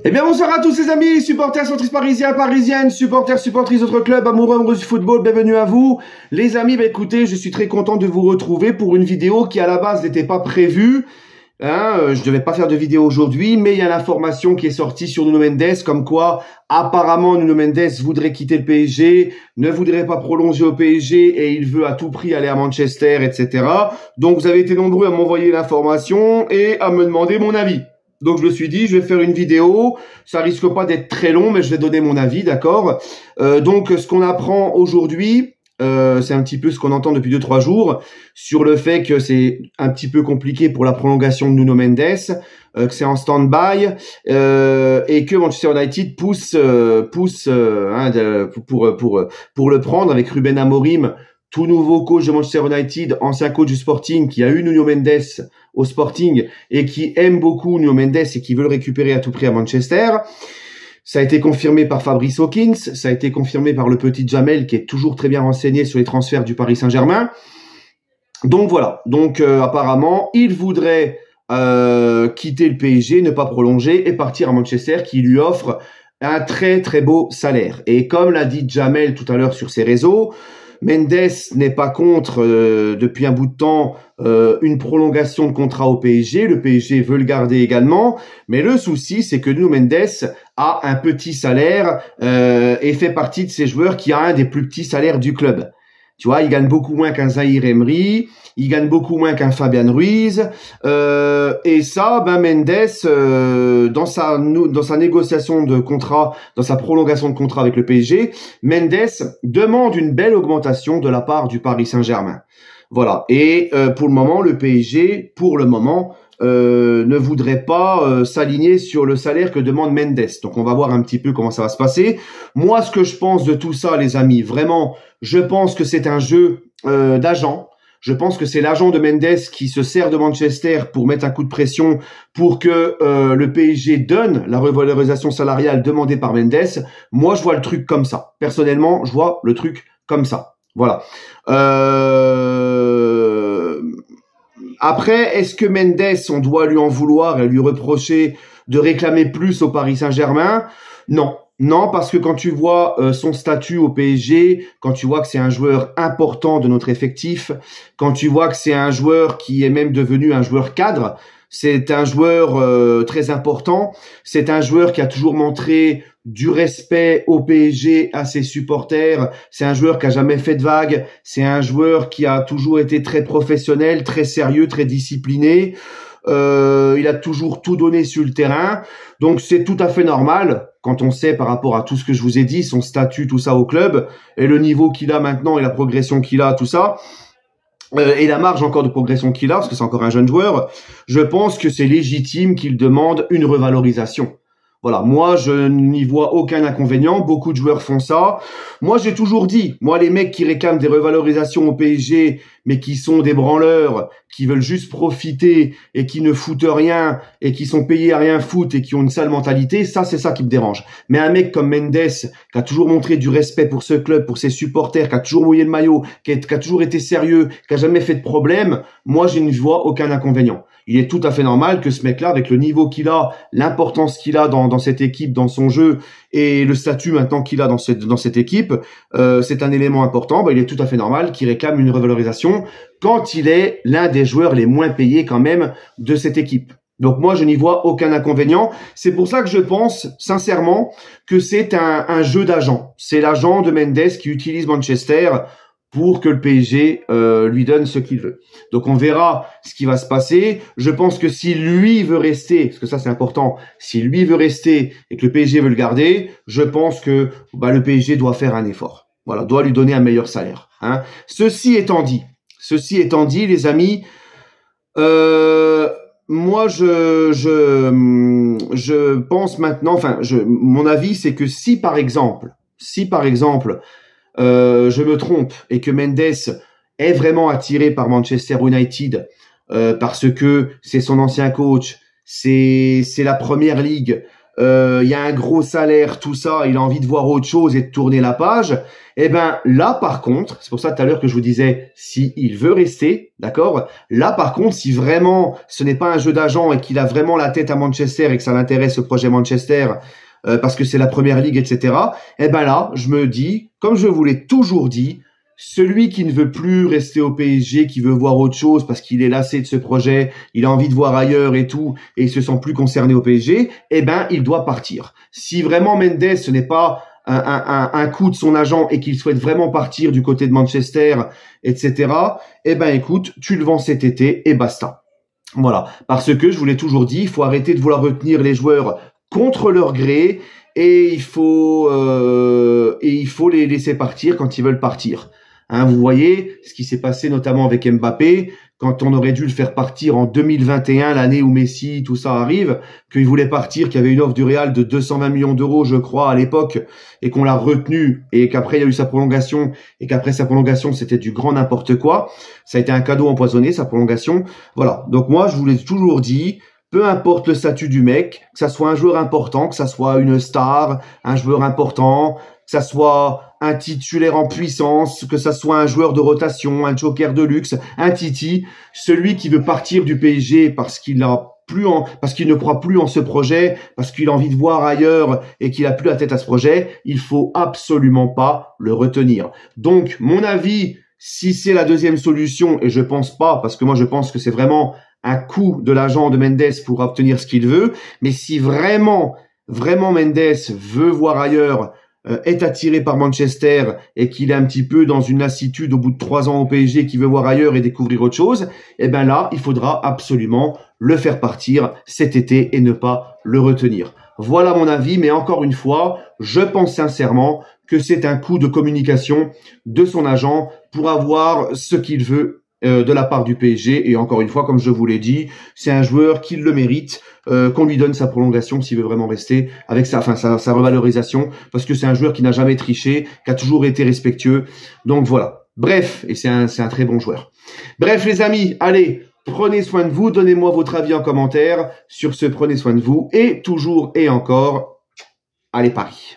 Eh bien bonsoir à tous les amis, supporters centristes parisiens, parisiennes, supporters, supportrices d'autres clubs, amoureux du football, bienvenue à vous. Les amis, écoutez, je suis très content de vous retrouver pour une vidéo qui à la base n'était pas prévue. Je devais pas faire de vidéo aujourd'hui, mais il y a l'information qui est sortie sur Nuno Mendes, comme quoi apparemment Nuno Mendes voudrait quitter le PSG, ne voudrait pas prolonger au PSG et il veut à tout prix aller à Manchester, etc. Donc vous avez été nombreux à m'envoyer l'information et à me demander mon avis. Donc je me suis dit, je vais faire une vidéo, ça risque pas d'être très long, mais je vais donner mon avis, d'accord. Donc ce qu'on apprend aujourd'hui, c'est un petit peu ce qu'on entend depuis 2-3 jours, sur le fait que c'est un petit peu compliqué pour la prolongation de Nuno Mendes, que c'est en stand-by, et que Manchester United pousse pour le prendre avec Ruben Amorim, tout nouveau coach de Manchester United, ancien coach du Sporting, qui a eu Nuno Mendes au Sporting et qui aime beaucoup Nuno Mendes et qui veut le récupérer à tout prix à Manchester. Ça a été confirmé par Fabrice Hawkins, ça a été confirmé par le petit Jamel qui est toujours très bien renseigné sur les transferts du Paris Saint-Germain. Donc voilà, apparemment, il voudrait quitter le PSG, ne pas prolonger et partir à Manchester qui lui offre un très très beau salaire. Et comme l'a dit Jamel tout à l'heure sur ses réseaux, Mendes n'est pas contre, depuis un bout de temps, une prolongation de contrat au PSG. Le PSG veut le garder également. Mais le souci, c'est que Nuno Mendes a un petit salaire et fait partie de ces joueurs qui a un des plus petits salaires du club. Tu vois, il gagne beaucoup moins qu'un Zahir Emery, il gagne beaucoup moins qu'un Fabian Ruiz, et ça, Mendes, dans sa négociation de contrat, dans sa prolongation de contrat avec le PSG, Mendes demande une belle augmentation de la part du Paris Saint-Germain. Voilà. Et pour le moment, le PSG, ne voudrait pas s'aligner sur le salaire que demande Mendes. Donc on va voir un petit peu comment ça va se passer. Moi, ce que je pense de tout ça, les amis, vraiment, je pense que c'est un jeu d'agent. Je pense que c'est l'agent de Mendes qui se sert de Manchester pour mettre un coup de pression pour que le PSG donne la revalorisation salariale demandée par Mendes. Moi, je vois le truc comme ça. Personnellement, je vois le truc comme ça. Voilà. Après, est-ce que Mendes, on doit lui en vouloir et lui reprocher de réclamer plus au Paris Saint-Germain? Non. Non, parce que quand tu vois son statut au PSG, quand tu vois que c'est un joueur important de notre effectif, quand tu vois que c'est un joueur qui est même devenu un joueur cadre, c'est un joueur très important, c'est un joueur qui a toujours montré du respect au PSG, à ses supporters, c'est un joueur qui a jamais fait de vagues, c'est un joueur qui a toujours été très professionnel, très sérieux, très discipliné, il a toujours tout donné sur le terrain, donc c'est tout à fait normal, quand on sait par rapport à tout ce que je vous ai dit, son statut, tout ça au club, et le niveau qu'il a maintenant et la progression qu'il a, tout ça, et la marge encore de progression qu'il a, parce que c'est encore un jeune joueur, je pense que c'est légitime qu'il demande une revalorisation. Voilà, moi je n'y vois aucun inconvénient, beaucoup de joueurs font ça. Moi j'ai toujours dit, moi les mecs qui réclament des revalorisations au PSG, mais qui sont des branleurs, qui veulent juste profiter et qui ne foutent rien et qui sont payés à rien foutre et qui ont une sale mentalité, ça c'est ça qui me dérange. Mais un mec comme Mendes, qui a toujours montré du respect pour ce club, pour ses supporters, qui a toujours mouillé le maillot, qui a toujours été sérieux, qui a jamais fait de problème, moi je ne vois aucun inconvénient. Il est tout à fait normal que ce mec-là, avec le niveau qu'il a, l'importance qu'il a dans cette équipe, dans son jeu, et le statut maintenant qu'il a dans cette équipe, c'est un élément important. Il est tout à fait normal qu'il réclame une revalorisation quand il est l'un des joueurs les moins payés quand même de cette équipe. Donc moi, je n'y vois aucun inconvénient. C'est pour ça que je pense sincèrement que c'est un jeu d'agent. C'est l'agent de Mendes qui utilise Manchester pour que le PSG lui donne ce qu'il veut. Donc on verra ce qui va se passer. Je pense que si lui veut rester, parce que ça c'est important, si lui veut rester et que le PSG veut le garder, je pense que le PSG doit faire un effort. Voilà, doit lui donner un meilleur salaire. Hein. Ceci étant dit, les amis, moi je pense maintenant, mon avis c'est que si par exemple, je me trompe et que Mendes est vraiment attiré par Manchester United parce que c'est son ancien coach, c'est la première ligue, il y a un gros salaire, tout ça, il a envie de voir autre chose et de tourner la page, eh ben là par contre, c'est pour ça tout à l'heure que je vous disais, si il veut rester, d'accord, là par contre, si vraiment ce n'est pas un jeu d'agent et qu'il a vraiment la tête à Manchester et que ça l'intéresse ce projet Manchester, parce que c'est la première ligue, etc., eh ben là, je me dis, comme je vous l'ai toujours dit, celui qui ne veut plus rester au PSG, qui veut voir autre chose parce qu'il est lassé de ce projet, il a envie de voir ailleurs et tout, et il se sent plus concerné au PSG, eh ben, il doit partir. Si vraiment Mendes, ce n'est pas un coup de son agent et qu'il souhaite vraiment partir du côté de Manchester, etc., eh ben, écoute, tu le vends cet été et basta. Voilà. Parce que, je vous l'ai toujours dit, il faut arrêter de vouloir retenir les joueurs contre leur gré et il faut les laisser partir quand ils veulent partir. Hein, vous voyez ce qui s'est passé notamment avec Mbappé, quand on aurait dû le faire partir en 2021, l'année où Messi, tout ça arrive, qu'il voulait partir, qu'il y avait une offre du Real de 220 millions d'euros, je crois, à l'époque, et qu'on l'a retenu, et qu'après il y a eu sa prolongation, et qu'après sa prolongation, c'était du grand n'importe quoi. Ça a été un cadeau empoisonné, sa prolongation. Voilà. Donc moi, je vous l'ai toujours dit, peu importe le statut du mec, que ça soit un joueur important, que ça soit une star, un joueur important, que ça soit un titulaire en puissance, que ça soit un joueur de rotation, un joker de luxe, un Titi, celui qui veut partir du PSG parce qu'il ne croit plus en ce projet, parce qu'il a envie de voir ailleurs et qu'il a plus la tête à ce projet, il faut absolument pas le retenir. Donc, mon avis, si c'est la deuxième solution, et je pense pas, parce que moi je pense que c'est vraiment un coup de l'agent de Mendes pour obtenir ce qu'il veut, mais si vraiment Mendes veut voir ailleurs, est attiré par Manchester et qu'il est un petit peu dans une lassitude au bout de 3 ans au PSG, qui veut voir ailleurs et découvrir autre chose, eh ben là, il faudra absolument le faire partir cet été et ne pas le retenir. Voilà mon avis, mais encore une fois, je pense sincèrement que c'est un coup de communication de son agent pour avoir ce qu'il veut de la part du PSG. Et encore une fois, comme je vous l'ai dit, c'est un joueur qui le mérite, qu'on lui donne sa prolongation s'il veut vraiment rester, avec sa revalorisation, parce que c'est un joueur qui n'a jamais triché, qui a toujours été respectueux. Donc voilà. Bref, et c'est un très bon joueur. Bref les amis, allez, prenez soin de vous, donnez-moi votre avis en commentaire. Sur ce, prenez soin de vous, et toujours et encore, allez Paris.